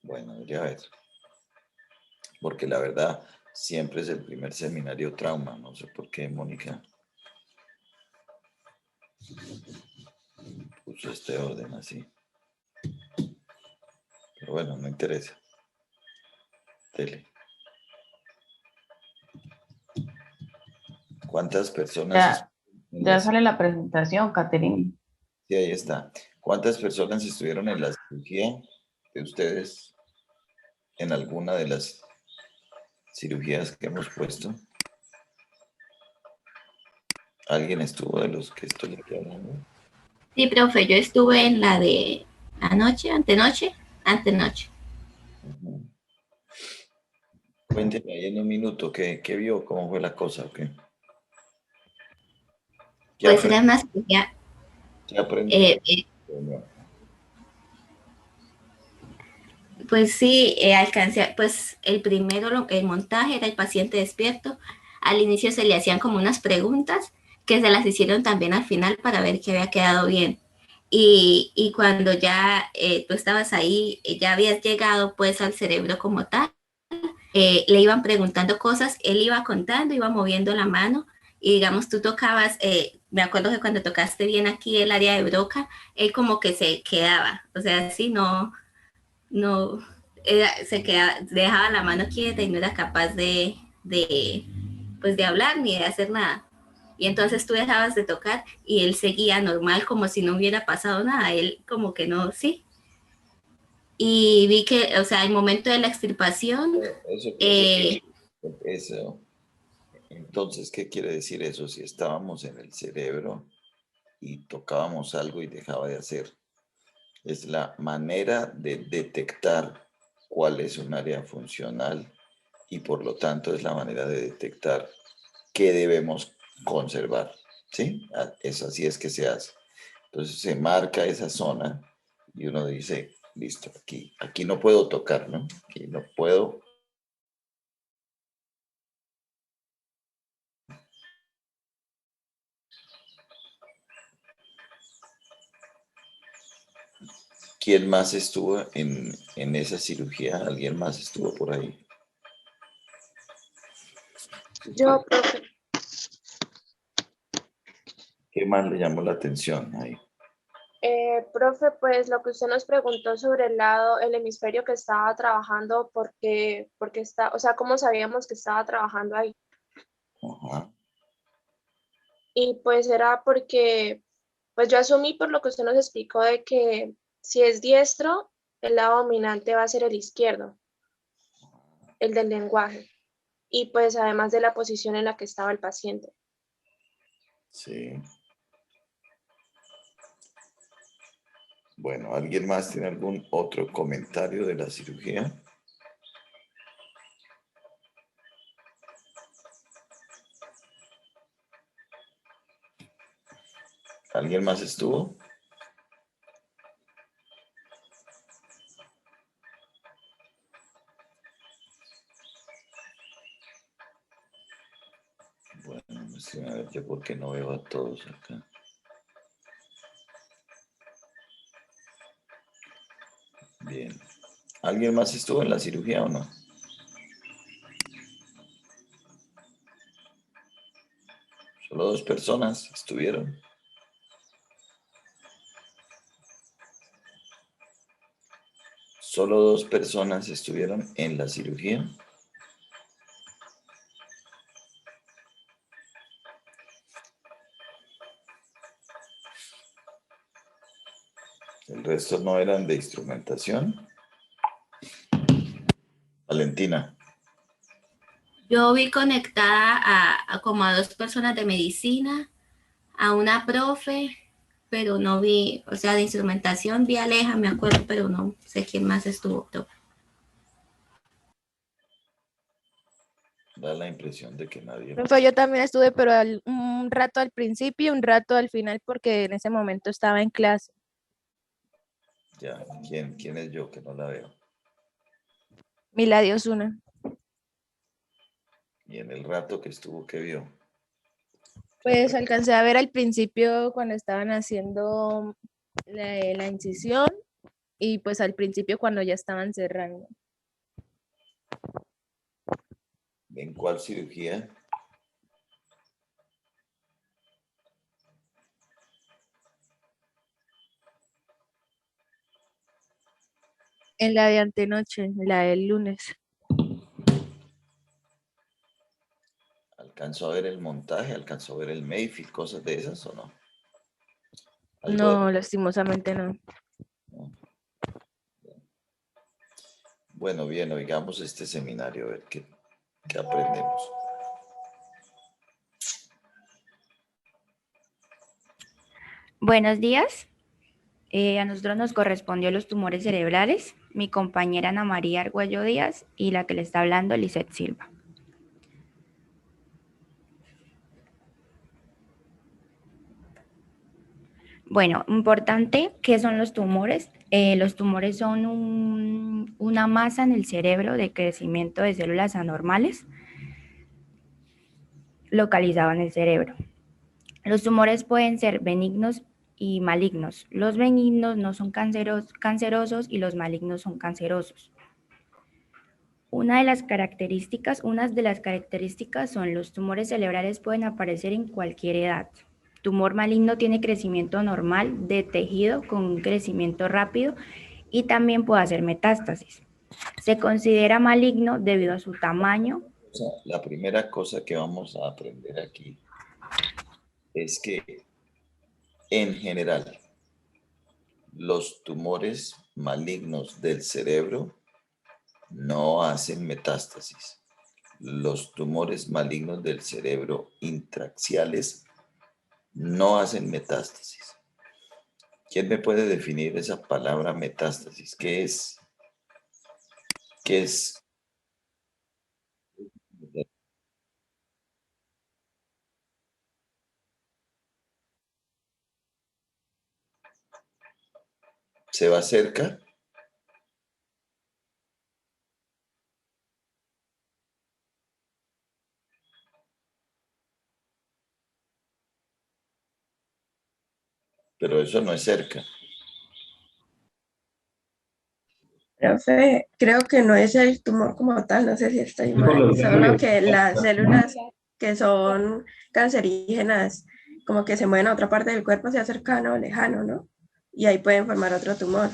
Bueno, ya ver. Porque la verdad, siempre es el primer seminario trauma. No sé por qué Mónica puso este orden así. Pero bueno, no interesa. Tele. ¿Cuántas personas Ya, estuvieron en ya la sale la presentación, Catherine. Sí, ahí está. ¿Cuántas personas estuvieron en la cirugía de ustedes en alguna de las cirugías que hemos puesto? ¿Alguien estuvo de los que estoy aquí hablando? Sí, profe, yo estuve en la de anoche, antenoche. Ujú. Cuénteme ahí en un minuto, ¿qué vio? ¿Cómo fue la cosa? ¿Qué Pues era aprendió? una cirugía, ¿Qué aprendió? eh, eh, pues sí, alcancé, pues el primero, el montaje era el paciente despierto. Al inicio se le hacían como unas preguntas que se las hicieron también al final para ver que había quedado bien. Y cuando ya tú estabas ahí, ya habías llegado pues al cerebro como tal, le iban preguntando cosas, él iba contando, iba moviendo la mano y digamos tú tocabas, me acuerdo que cuando tocaste bien aquí el área de Broca, él como que se quedaba, o sea, así no, se quedaba, dejaba la mano quieta y no era capaz pues de hablar ni de hacer nada. Y entonces tú dejabas de tocar y él seguía normal como si no hubiera pasado nada, él como que no, sí. Y vi que, o sea, el momento de la extirpación, Eso, eso. Entonces, ¿qué quiere decir eso? Si estábamos en el cerebro y tocábamos algo y dejaba de hacer. Es la manera de detectar cuál es un área funcional y por lo tanto es la manera de detectar qué debemos conservar. ¿Sí? Es así es que se hace. Entonces se marca esa zona y uno dice, listo, aquí no puedo tocar, ¿no? Aquí no puedo. ¿Quién más estuvo en esa cirugía? ¿Alguien más estuvo por ahí? Yo, profe, ¿Qué más le llamó la atención ahí? profe, pues lo que usted nos preguntó sobre el lado, el hemisferio que estaba trabajando, porque está, o sea, ¿cómo sabíamos que estaba trabajando ahí? Ajá. Y pues era porque, pues yo asumí por lo que usted nos explicó de que si es diestro, el lado dominante va a ser el izquierdo, el del lenguaje, y pues además de la posición en la que estaba el paciente. Sí. Bueno, ¿alguien más tiene algún otro comentario de la cirugía? ¿Alguien más estuvo? Bueno, sí, a ver, yo porque no veo a todos acá. Bien. ¿Alguien más estuvo en la cirugía o no? Solo 2 personas estuvieron. Solo 2 personas estuvieron en la cirugía. El resto no eran de instrumentación. Valentina. yo vi conectada a como a dos personas de medicina, a una profe, pero no vi, o sea, de instrumentación vi a Aleja, me acuerdo, pero no sé quién más estuvo. Da la impresión de que nadie Profe, más. yo también estuve, pero un rato al principio y un rato al final porque en ese momento estaba en clase. Ya, ¿quién es yo que no la veo? Miladio Osuna. Y en el rato que estuvo, ¿qué vio? Pues alcancé a ver al principio cuando estaban haciendo la incisión y pues al principio cuando ya estaban cerrando. ¿En cuál cirugía? En la de antenoche, en la del lunes. ¿Alcanzó a ver el montaje? ¿Alcanzó a ver el Mayfield? ¿Cosas de esas o no? No, lastimosamente no. ¿No? Bueno, bien, oigamos este seminario, a ver qué aprendemos. Buenos días. A nosotros nos correspondió los tumores cerebrales. Mi compañera Ana María Argüello Díaz y la que le está hablando, Lisette Silva. Bueno, importante, ¿qué son los tumores? Los tumores son una masa en el cerebro de crecimiento de células anormales localizado en el cerebro. Los tumores pueden ser benignos y malignos. Los benignos no son cancerosos y los malignos son cancerosos. Unas de las características son los tumores cerebrales pueden aparecer en cualquier edad. Tumor maligno tiene crecimiento normal de tejido con un crecimiento rápido y también puede hacer metástasis. Se considera maligno debido a su tamaño. O sea, la primera cosa que vamos a aprender aquí es que en general los tumores malignos del cerebro no hacen metástasis. Los tumores malignos del cerebro intraaxiales no hacen metástasis. ¿Quién me puede definir esa palabra metástasis? ¿Qué es? ¿Qué es? ¿Se va cerca? Pero eso no es cerca. Profe, creo que no es el tumor como tal, no sé si estoy mal, solo que las células que son cancerígenas, como que se mueven a otra parte del cuerpo, sea cercano o lejano, ¿no? Y ahí pueden formar otro tumor.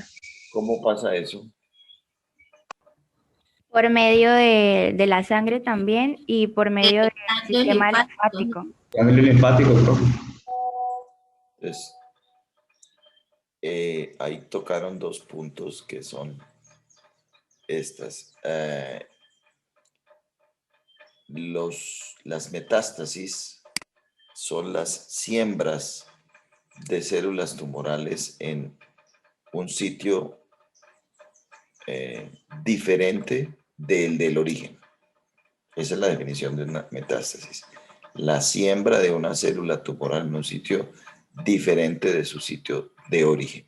¿Cómo pasa eso? Por medio de la sangre también y por medio del sistema linfático. Ganglio linfático, profe. Entonces, ahí tocaron dos puntos que son estas. Las metástasis son las siembras de células tumorales en un sitio diferente del origen. Esa es la definición de una metástasis. La siembra de una célula tumoral en un sitio diferente de su sitio de origen.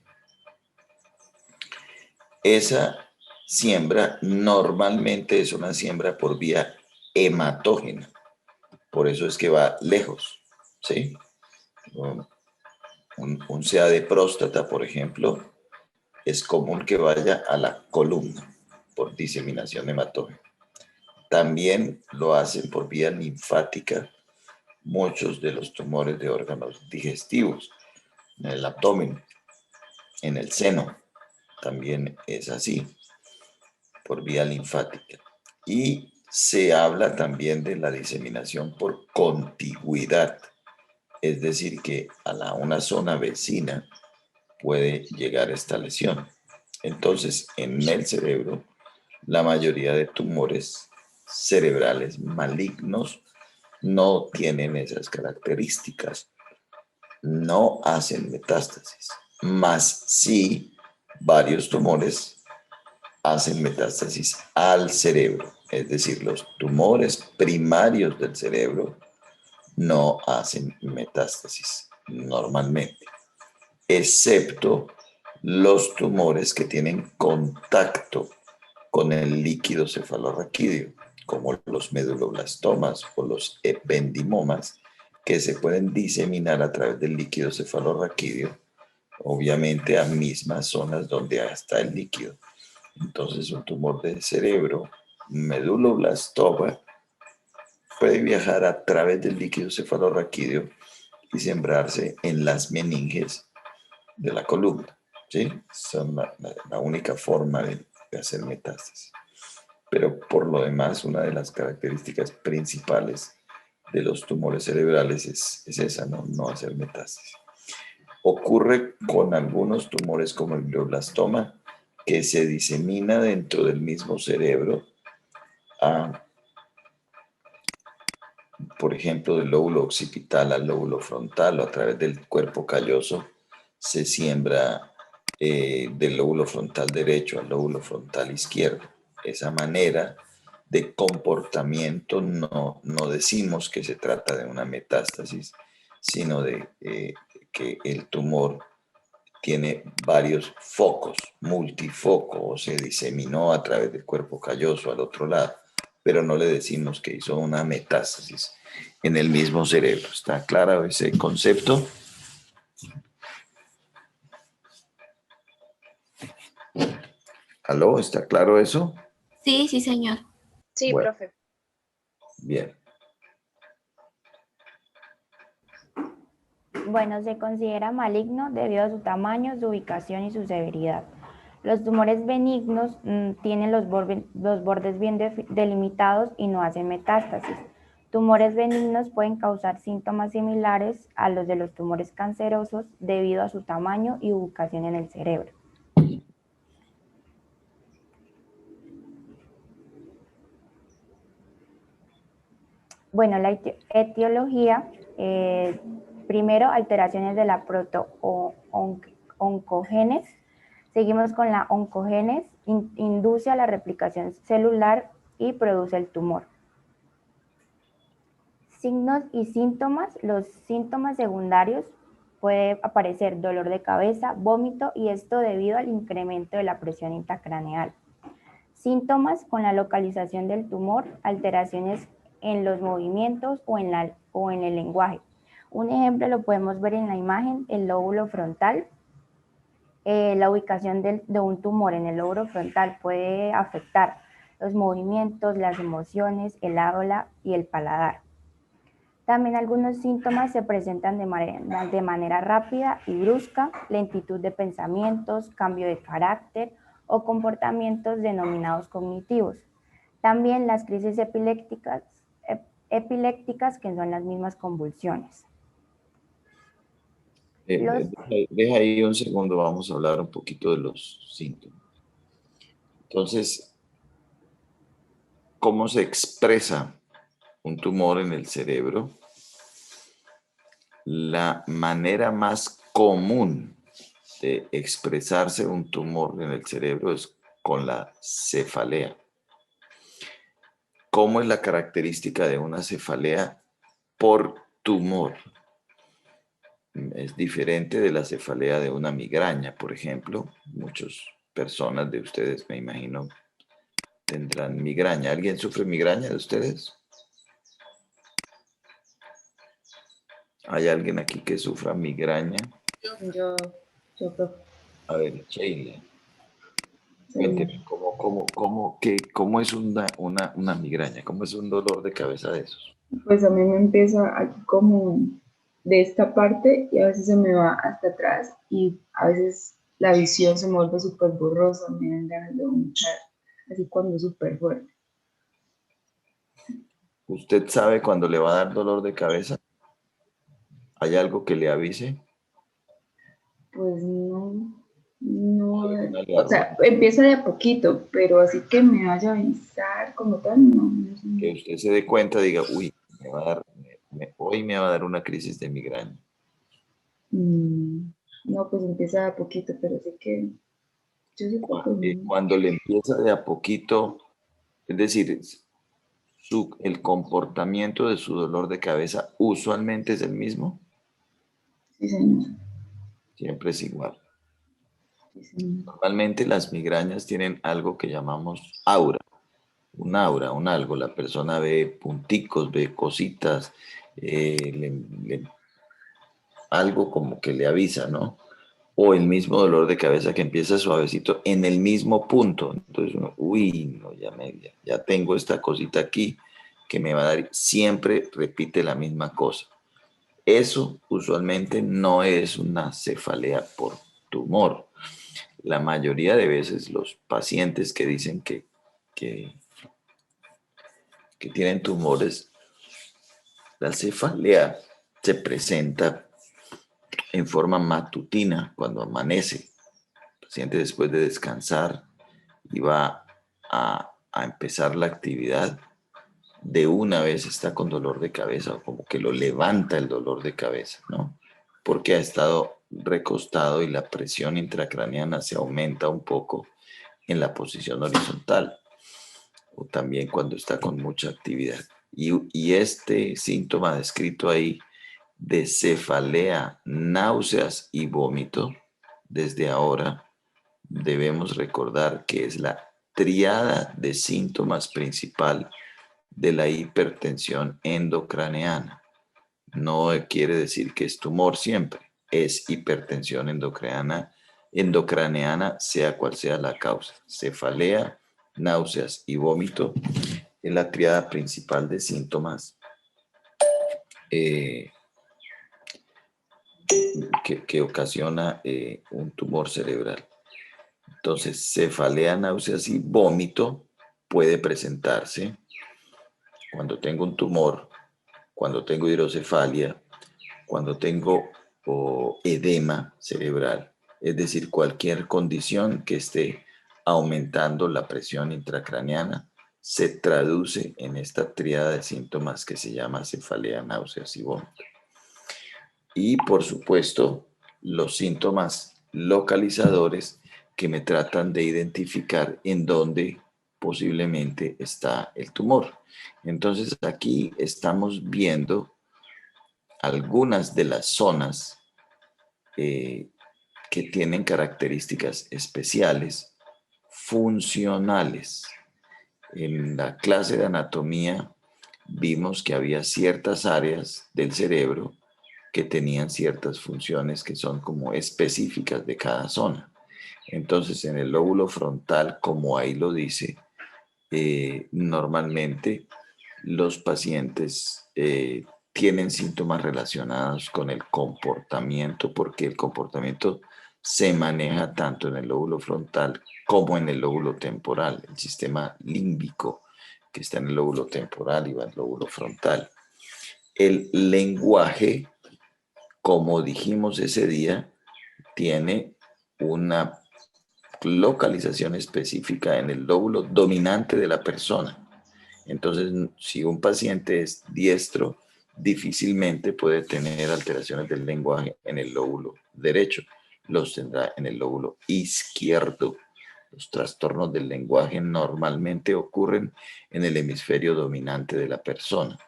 Esa siembra normalmente es una siembra por vía hematógena. Por eso es que va lejos, ¿sí? Un CA de próstata, por ejemplo, es común que vaya a la columna por diseminación hematógena. También lo hacen por vía linfática muchos de los tumores de órganos digestivos, en el abdomen, en el seno, también es así, por vía linfática. Y se habla también de la diseminación por contigüidad, es decir, que a una zona vecina puede llegar esta lesión. Entonces, en el cerebro, la mayoría de tumores cerebrales malignos no tienen esas características, no hacen metástasis, más sí varios tumores hacen metástasis al cerebro, es decir, los tumores primarios del cerebro no hacen metástasis normalmente, excepto los tumores que tienen contacto con el líquido cefalorraquídeo, como los meduloblastomas o los ependimomas, que se pueden diseminar a través del líquido cefalorraquídeo obviamente a mismas zonas donde está el líquido. Entonces un tumor de cerebro, meduloblastoma, puede viajar a través del líquido cefalorraquídeo y sembrarse en las meninges de la columna, ¿sí? Son la única forma de hacer metástasis. Pero por lo demás, una de las características principales de los tumores cerebrales es esa, no hacer metástasis. Ocurre con algunos tumores como el glioblastoma, que se disemina dentro del mismo cerebro por ejemplo, del lóbulo occipital al lóbulo frontal o a través del cuerpo calloso, se siembra del lóbulo frontal derecho al lóbulo frontal izquierdo. Esa manera de comportamiento no decimos que se trata de una metástasis, sino de que el tumor tiene varios focos, multifoco, o se diseminó a través del cuerpo calloso al otro lado, pero no le decimos que hizo una metástasis en el mismo cerebro. ¿Está claro ese concepto? ¿Aló? ¿Está claro eso? Sí, sí, señor. Sí, Bueno, profe. bien. Bueno, se considera maligno debido a su tamaño, su ubicación y su severidad. Los tumores benignos tienen los bordes bien delimitados y no hacen metástasis. Tumores benignos pueden causar síntomas similares a los de los tumores cancerosos debido a su tamaño y ubicación en el cerebro. Bueno, la etiología, primero alteraciones de la proto-oncogenes. Seguimos con la oncogenes, induce a la replicación celular y produce el tumor. Signos y síntomas. Los síntomas secundarios puede aparecer dolor de cabeza, vómito y esto debido al incremento de la presión intracraneal. Síntomas con la localización del tumor, alteraciones en los movimientos o en el lenguaje. Un ejemplo lo podemos ver en la imagen, el lóbulo frontal. La ubicación de un tumor en el lóbulo frontal puede afectar los movimientos, las emociones, el habla y el paladar. También algunos síntomas se presentan de manera rápida y brusca, lentitud de pensamientos, cambio de carácter o comportamientos denominados cognitivos. También las crisis epilépticas que son las mismas convulsiones. Deja ahí un segundo, vamos a hablar un poquito de los síntomas. Entonces, ¿cómo se expresa un tumor en el cerebro? La manera más común de expresarse un tumor en el cerebro es con la cefalea. ¿Cómo es la característica de una cefalea por tumor? Es diferente de la cefalea de una migraña, por ejemplo. Muchas personas de ustedes, me imagino, tendrán migraña. ¿Alguien sufre migraña de ustedes? ¿Hay alguien aquí que sufra migraña? Yo A ver, Sheila, sí. cuénteme, ¿cómo es una migraña? ¿Cómo es un dolor de cabeza de esos? Pues a mí me empieza aquí como de esta parte y a veces se me va hasta atrás y a veces la visión se me vuelve súper borrosa, me dan ganas de vomitar, así cuando es súper fuerte. ¿Usted sabe cuándo le va a dar dolor de cabeza? ¿Hay algo que le avise? Pues no, ¿Alguna o alarma sea, empieza de a poquito, pero así que me vaya a avisar como tal, no sé. que usted se dé cuenta, diga, uy, hoy me va a dar una crisis de migraña? No, pues empieza de a poquito, pero sí que yo sé que pues, Cuando le empieza de a poquito, es decir, el comportamiento de su dolor de cabeza usualmente es el mismo, sí, señor. siempre es igual. Sí, señor. Normalmente las migrañas tienen algo que llamamos aura, un algo. La persona ve punticos, ve cositas, algo como que le avisa, ¿no? o el mismo dolor de cabeza que empieza suavecito en el mismo punto. Entonces uno, uy, no, ya tengo esta cosita aquí que me va a dar, siempre repite la misma cosa. Eso usualmente no es una cefalea por tumor. La mayoría de veces los pacientes que dicen que tienen tumores, la cefalea se presenta en forma matutina cuando amanece. El paciente después de descansar y va a empezar la actividad, de una vez está con dolor de cabeza o como que lo levanta el dolor de cabeza, ¿no? Porque ha estado recostado y la presión intracraneana se aumenta un poco en la posición horizontal o también cuando está con mucha actividad. Y este síntoma descrito ahí de cefalea, náuseas y vómito, desde ahora debemos recordar que es la tríada de síntomas principal de la hipertensión endocraneana. No quiere decir que es tumor siempre, es hipertensión endocraneana, sea cual sea la causa. Cefalea, náuseas y vómito es la tríada principal de síntomas que ocasiona un tumor cerebral. Entonces, cefalea, náuseas y vómito puede presentarse cuando tengo un tumor, cuando tengo hidrocefalia, cuando tengo edema cerebral, es decir, cualquier condición que esté aumentando la presión intracraneana se traduce en esta tríada de síntomas que se llama cefalea, náuseas y vómito. Y por supuesto, los síntomas localizadores que me tratan de identificar en dónde posiblemente está el tumor. Entonces aquí estamos viendo algunas de las zonas que tienen características especiales, funcionales. En la clase de anatomía vimos que había ciertas áreas del cerebro que tenían ciertas funciones que son como específicas de cada zona. Entonces, en el lóbulo frontal, como ahí lo dice, normalmente los pacientes tienen síntomas relacionados con el comportamiento, porque el comportamiento se maneja tanto en el lóbulo frontal como en el lóbulo temporal, el sistema límbico que está en el lóbulo temporal y va en el lóbulo frontal. El lenguaje, como dijimos ese día, tiene una localización específica en el lóbulo dominante de la persona. Entonces, si un paciente es diestro, difícilmente puede tener alteraciones del lenguaje en el lóbulo derecho. Los tendrá en el lóbulo izquierdo. Los trastornos del lenguaje normalmente ocurren en el hemisferio dominante de la persona.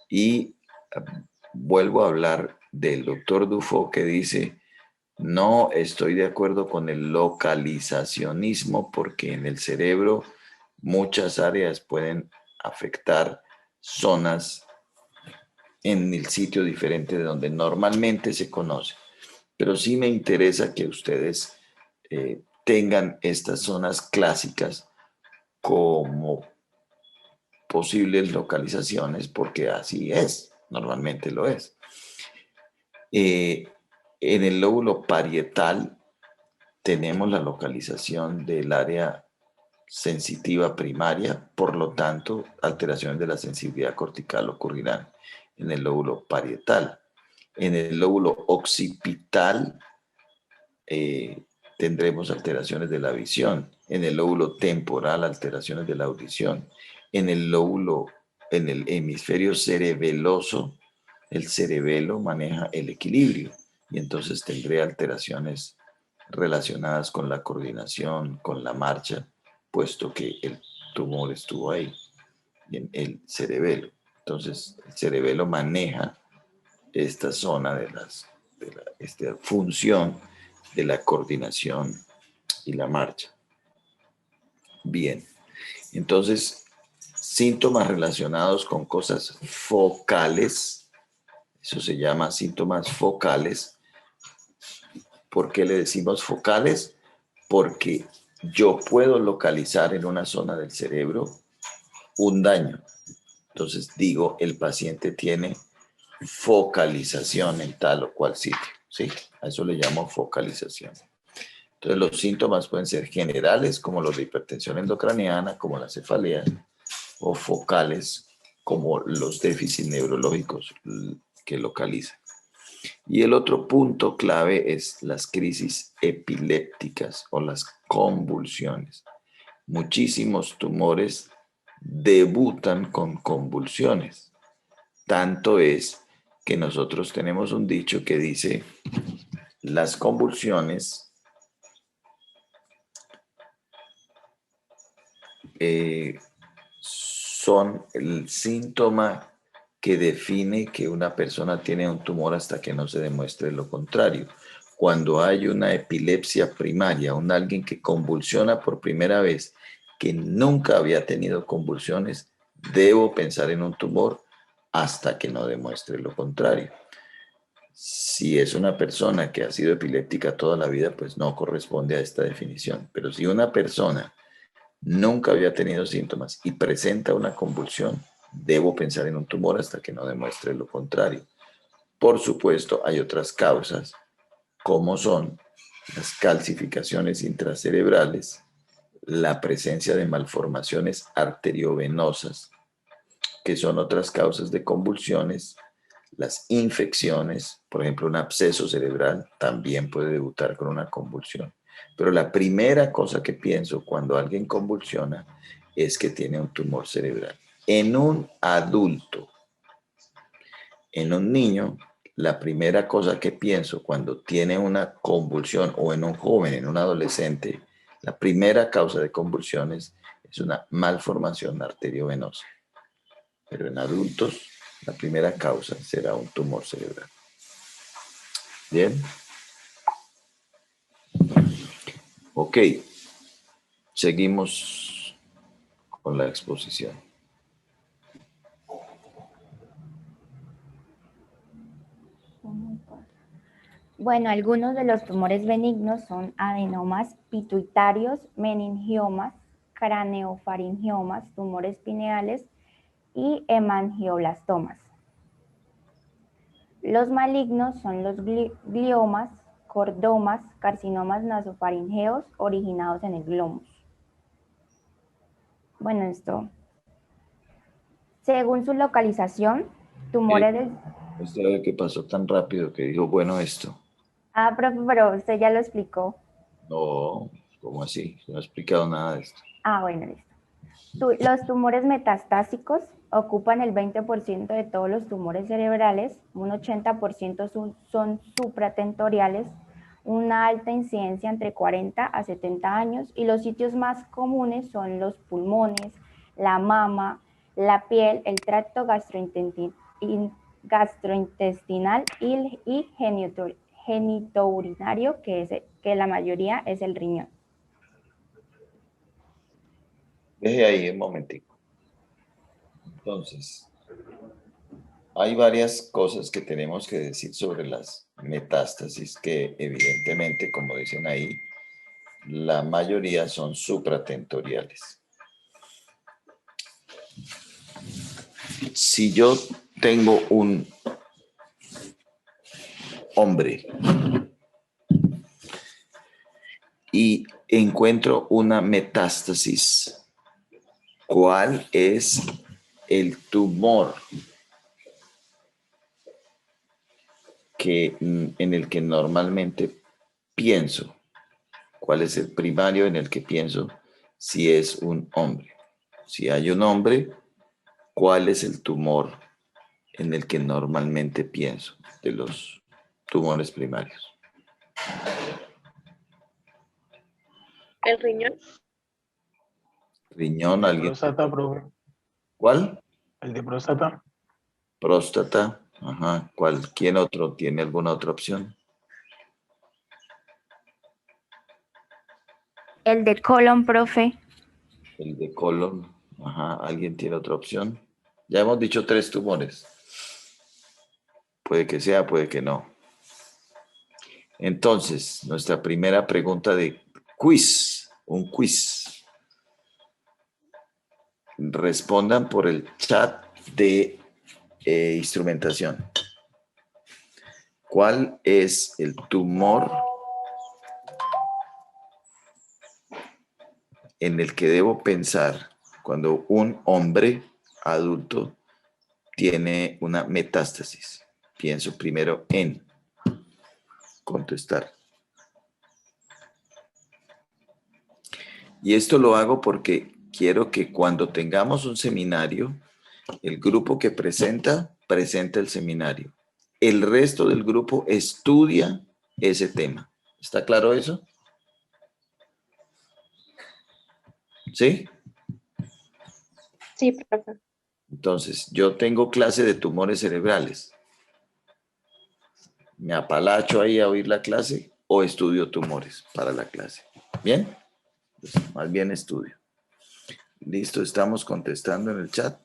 Y vuelvo a hablar del doctor Dufault que dice: no estoy de acuerdo con el localizacionismo porque en el cerebro muchas áreas pueden afectar zonas en el sitio diferente de donde normalmente se conoce. Pero sí me interesa que ustedes tengan estas zonas clásicas como posibles localizaciones, porque así es, normalmente lo es. En el lóbulo parietal tenemos la localización del área sensitiva primaria, por lo tanto, alteraciones de la sensibilidad cortical ocurrirán en el lóbulo parietal. En el lóbulo occipital tendremos alteraciones de la visión. En el lóbulo temporal, alteraciones de la audición. En el hemisferio cerebeloso, el cerebelo maneja el equilibrio y entonces tendré alteraciones relacionadas con la coordinación, con la marcha, puesto que el tumor estuvo ahí, en el cerebelo. Entonces, el cerebelo maneja esta zona esta función de la coordinación y la marcha. Bien, entonces, síntomas relacionados con cosas focales, eso se llama síntomas focales, ¿Por qué le decimos focales? Porque yo puedo localizar en una zona del cerebro un daño. Entonces digo, el paciente tiene focalización en tal o cual sitio, ¿sí? A eso le llamo focalización. Entonces los síntomas pueden ser generales, como los de hipertensión endocraniana, como la cefalea, o focales, como los déficits neurológicos que localizan. Y el otro punto clave es las crisis epilépticas o las convulsiones. Muchísimos tumores debutan con convulsiones. Tanto es que nosotros tenemos un dicho que dice, las convulsiones son el síntoma que define que una persona tiene un tumor hasta que no se demuestre lo contrario. Cuando hay una epilepsia primaria, alguien que convulsiona por primera vez, que nunca había tenido convulsiones, debo pensar en un tumor hasta que no demuestre lo contrario. Si es una persona que ha sido epiléptica toda la vida, pues no corresponde a esta definición. Pero si una persona nunca había tenido síntomas y presenta una convulsión, debo pensar en un tumor hasta que no demuestre lo contrario. Por supuesto, hay otras causas, como son las calcificaciones intracerebrales, la presencia de malformaciones arteriovenosas, que son otras causas de convulsiones, las infecciones, por ejemplo, un absceso cerebral también puede debutar con una convulsión. Pero la primera cosa que pienso cuando alguien convulsiona es que tiene un tumor cerebral. En un adulto, en un niño, la primera cosa que pienso cuando tiene una convulsión, o en un joven, en un adolescente, la primera causa de convulsiones es una malformación arteriovenosa. Pero en adultos, la primera causa será un tumor cerebral. Bien. Ok. Seguimos con la exposición. Bueno, algunos de los tumores benignos son adenomas pituitarios, meningiomas, craneofaringiomas, tumores pineales y hemangioblastomas. Los malignos son los gliomas, cordomas, carcinomas nasofaringeos originados en el glomus. Bueno, esto, según su localización, tumores del... Esto es que pasó tan rápido que dijo, bueno, esto. Ah, profe, pero usted ya lo explicó. No, ¿cómo así? No he explicado nada de esto. Ah, bueno, listo. Los tumores metastásicos ocupan el 20% de todos los tumores cerebrales, un 80% son supratentoriales, una alta incidencia entre 40 a 70 años y los sitios más comunes son los pulmones, la mama, la piel, el tracto gastrointestinal y genitourinario, que la mayoría es el riñón. Deje ahí un momentico. Entonces, hay varias cosas que tenemos que decir sobre las metástasis que evidentemente, como dicen ahí, la mayoría son supratentoriales. Si yo tengo un hombre y encuentro una metástasis, ¿cuál es el tumor en el que normalmente pienso? ¿Cuál es el primario en el que pienso si es un hombre? Si hay un hombre, ¿cuál es el tumor en el que normalmente pienso de los tumores primarios? El riñón. Riñón, alguien. Próstata, profe. ¿Cuál? El de próstata. Próstata. Ajá. ¿Quién otro? ¿Tiene alguna otra opción? El de colon, profe. El de colon. Ajá. ¿Alguien tiene otra opción? Ya hemos dicho 3 tumores. Puede que sea, puede que no. Entonces, nuestra primera pregunta de quiz, un quiz. Respondan por el chat de instrumentación. ¿Cuál es el tumor en el que debo pensar cuando un hombre adulto tiene una metástasis? Pienso primero en contestar. Y esto lo hago porque quiero que cuando tengamos un seminario, el grupo que presenta el seminario. El resto del grupo estudia ese tema. ¿Está claro eso? ¿Sí? Sí, profe. Entonces, yo tengo clase de tumores cerebrales. ¿Me apalacho ahí a oír la clase o estudio tumores para la clase? ¿Bien? Pues más bien estudio. Listo, estamos contestando en el chat.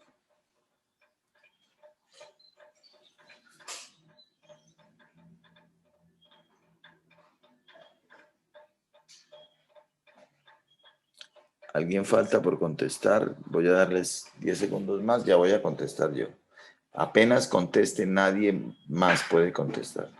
¿Alguien falta por contestar? Voy a darles 10 segundos más, ya voy a contestar yo. Apenas conteste, nadie más puede contestar.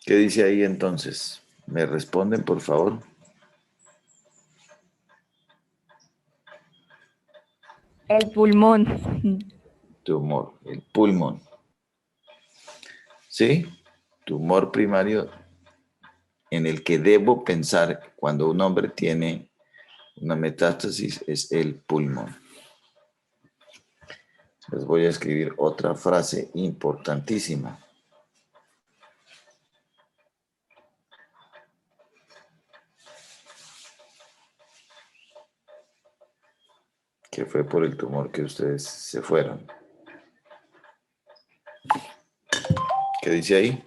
¿Qué dice ahí entonces? ¿Me responden, por favor? El pulmón. Tumor, el pulmón. ¿Sí? Tumor primario en el que debo pensar cuando un hombre tiene una metástasis es el pulmón. Les voy a escribir otra frase importantísima. Que fue por el tumor que ustedes se fueron. ¿Qué dice ahí?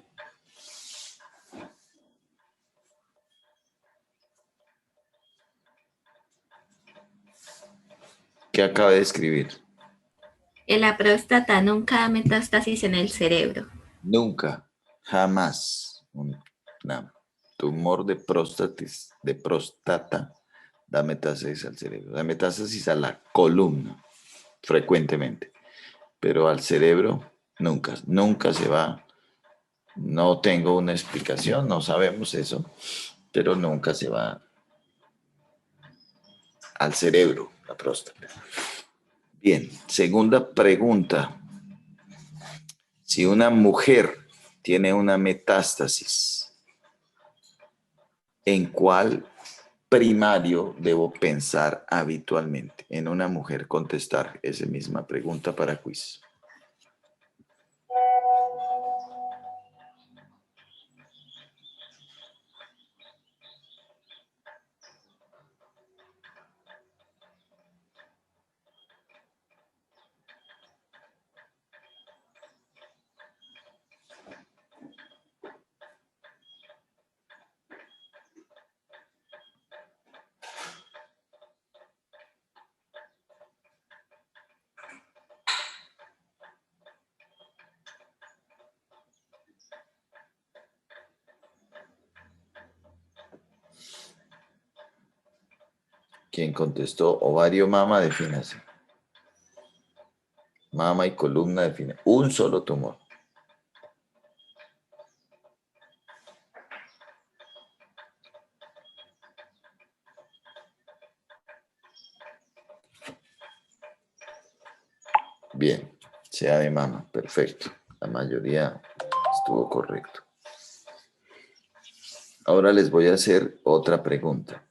¿Qué acaba de escribir? En la próstata nunca da metástasis en el cerebro. Nunca, jamás, un tumor de próstata da metástasis al cerebro. Da metástasis a la columna, frecuentemente. Pero al cerebro, nunca, nunca se va. No tengo una explicación, no sabemos eso, pero nunca se va al cerebro, la próstata. Bien, segunda pregunta. Si una mujer tiene una metástasis, ¿en cuál primario debo pensar habitualmente? En una mujer contestar esa misma pregunta para quiz. ¿Quién contestó? Ovario, mama, defínase. Mama y columna define. Un solo tumor. Bien, sea de mama. Perfecto. La mayoría estuvo correcto. Ahora les voy a hacer otra pregunta.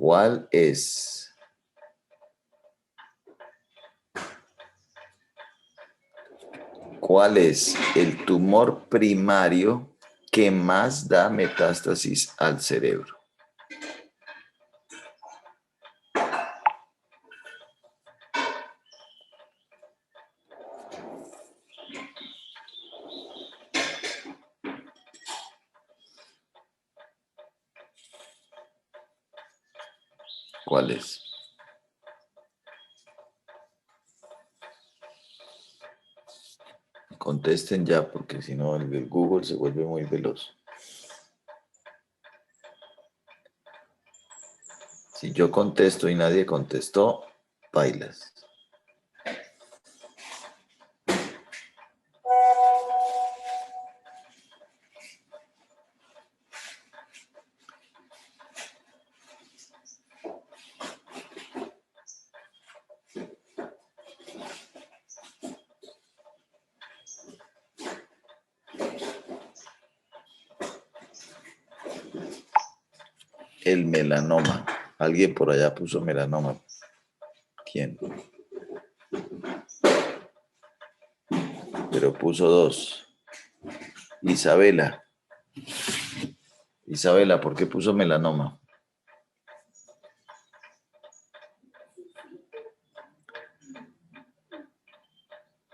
¿Cuál es el tumor primario que más da metástasis al cerebro? ¿Cuál es? Contesten ya, porque si no el Google se vuelve muy veloz. Si yo contesto y nadie contestó, bailas. El melanoma. Alguien por allá puso melanoma. ¿Quién? Pero puso 2. Isabela. Isabela, ¿por qué puso melanoma?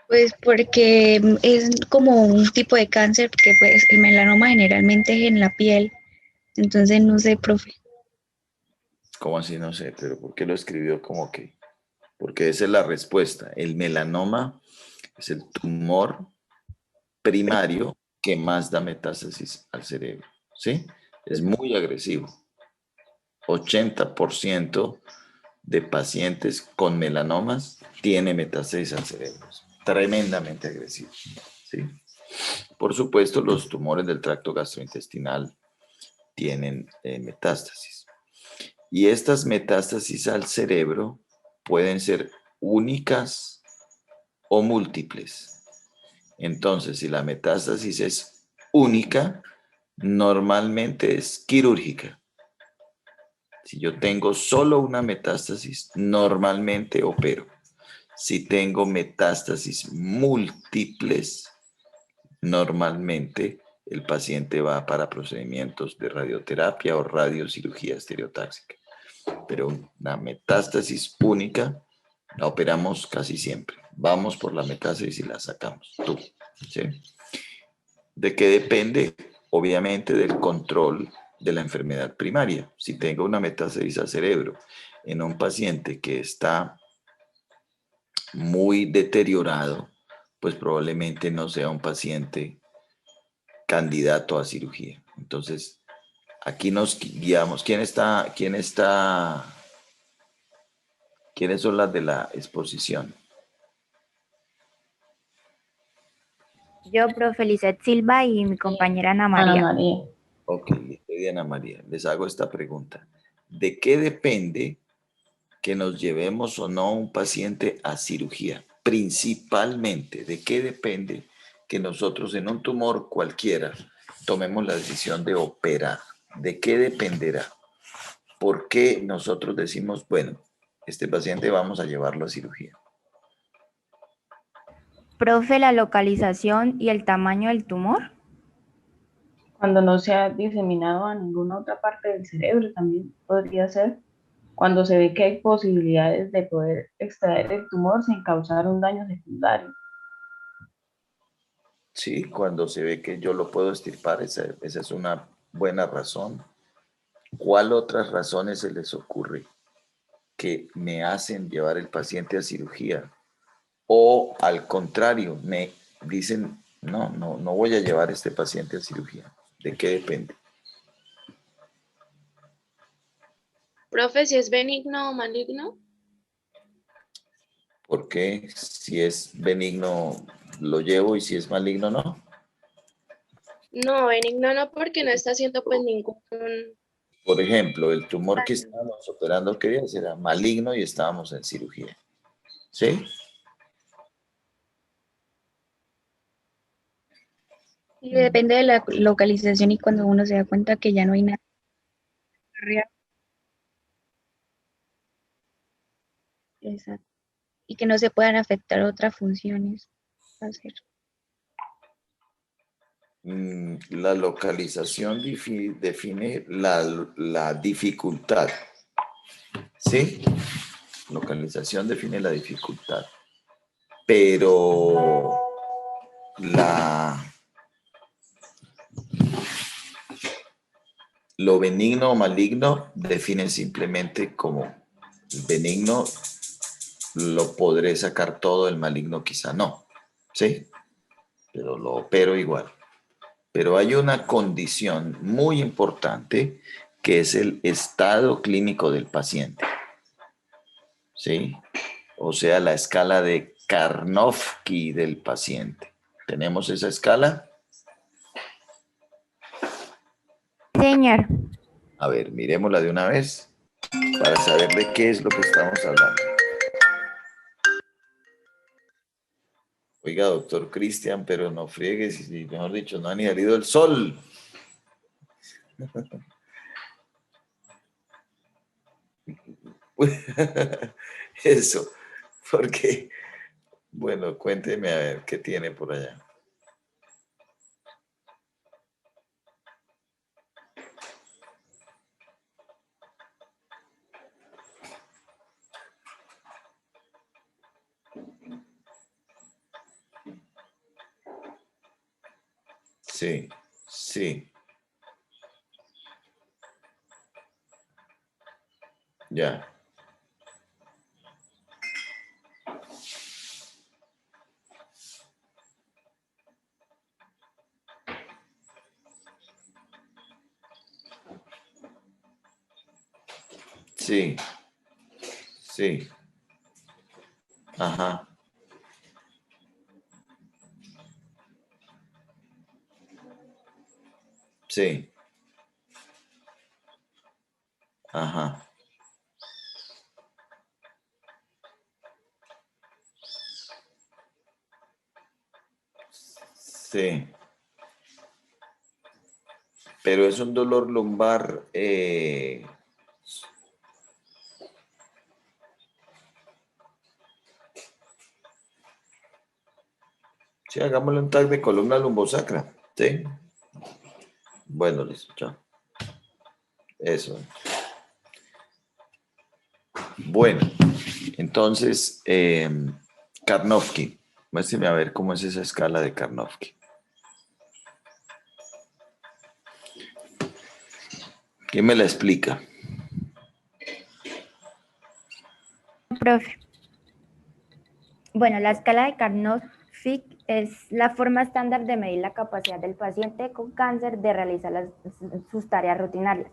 Pues porque es como un tipo de cáncer, que pues el melanoma generalmente es en la piel, entonces no sé, profe. ¿Cómo así? No sé, pero ¿por qué lo escribió como que? Porque esa es la respuesta. El melanoma es el tumor primario que más da metástasis al cerebro, ¿sí? Es muy agresivo. 80% de pacientes con melanomas tiene metástasis al cerebro. Es tremendamente agresivo, ¿sí? Por supuesto, los tumores del tracto gastrointestinal tienen metástasis. Y estas metástasis al cerebro pueden ser únicas o múltiples. Entonces, si la metástasis es única, normalmente es quirúrgica. Si yo tengo solo una metástasis, normalmente opero. Si tengo metástasis múltiples, normalmente el paciente va para procedimientos de radioterapia o radiocirugía estereotáxica. Pero una metástasis única la operamos casi siempre. Vamos por la metástasis y la sacamos. Tú, ¿sí? ¿De qué depende? Obviamente del control de la enfermedad primaria. Si tengo una metástasis al cerebro en un paciente que está muy deteriorado, pues probablemente no sea un paciente candidato a cirugía. Entonces, aquí nos guiamos. ¿Quiénes son las de la exposición? Yo, profe Lizeth Silva y mi compañera Ana María. Ana María. Ok, Ana María, les hago esta pregunta. ¿De qué depende que nos llevemos o no un paciente a cirugía? Principalmente, ¿de qué depende que nosotros en un tumor cualquiera tomemos la decisión de operar? ¿De qué dependerá? ¿Por qué nosotros decimos, bueno, este paciente vamos a llevarlo a cirugía? Profe, la localización y el tamaño del tumor. Cuando no se ha diseminado a ninguna otra parte del cerebro también podría ser. Cuando se ve que hay posibilidades de poder extraer el tumor sin causar un daño secundario. Sí, cuando se ve que yo lo puedo extirpar, esa es una buena razón. ¿Cuál otras razones se les ocurre que me hacen llevar el paciente a cirugía? O al contrario, me dicen, no voy a llevar a este paciente a cirugía. ¿De qué depende? Profe, si es benigno o maligno. Porque si es benigno lo llevo y si es maligno no. No, benigno no, porque no está haciendo pues ningún... Por ejemplo, el tumor que estábamos operando, ¿qué días era? Maligno y estábamos en cirugía. ¿Sí? Y depende de la localización y cuando uno se da cuenta que ya no hay nada real. Exacto. Y que no se puedan afectar otras funciones. Va a ser. La localización define la dificultad. ¿Sí? Localización define la dificultad. Pero lo benigno o maligno define simplemente como benigno lo podré sacar todo, el maligno quizá no. ¿Sí? Pero lo opero igual. Pero hay una condición muy importante que es el estado clínico del paciente. ¿Sí? O sea, la escala de Karnofsky del paciente. ¿Tenemos esa escala? Señor. A ver, mirémosla de una vez para saber de qué es lo que estamos hablando. Oiga, doctor Cristian, pero no friegues, y mejor dicho, no ha ni salido el sol. Eso, porque, bueno, cuénteme a ver qué tiene por allá. Sí, sí. Ya. Sí, sí. Ajá. Sí. Ajá. Sí. Pero es un dolor lumbar. Sí, hagámosle un tag de columna lumbosacra. Sí. Bueno, listo, chao. Eso. Bueno, entonces, Karnofsky. Muéstrame a ver cómo es esa escala de Karnofsky. ¿Quién me la explica? Profe. Bueno, la escala de Karnofsky es la forma estándar de medir la capacidad del paciente con cáncer de realizar sus tareas rutinarias.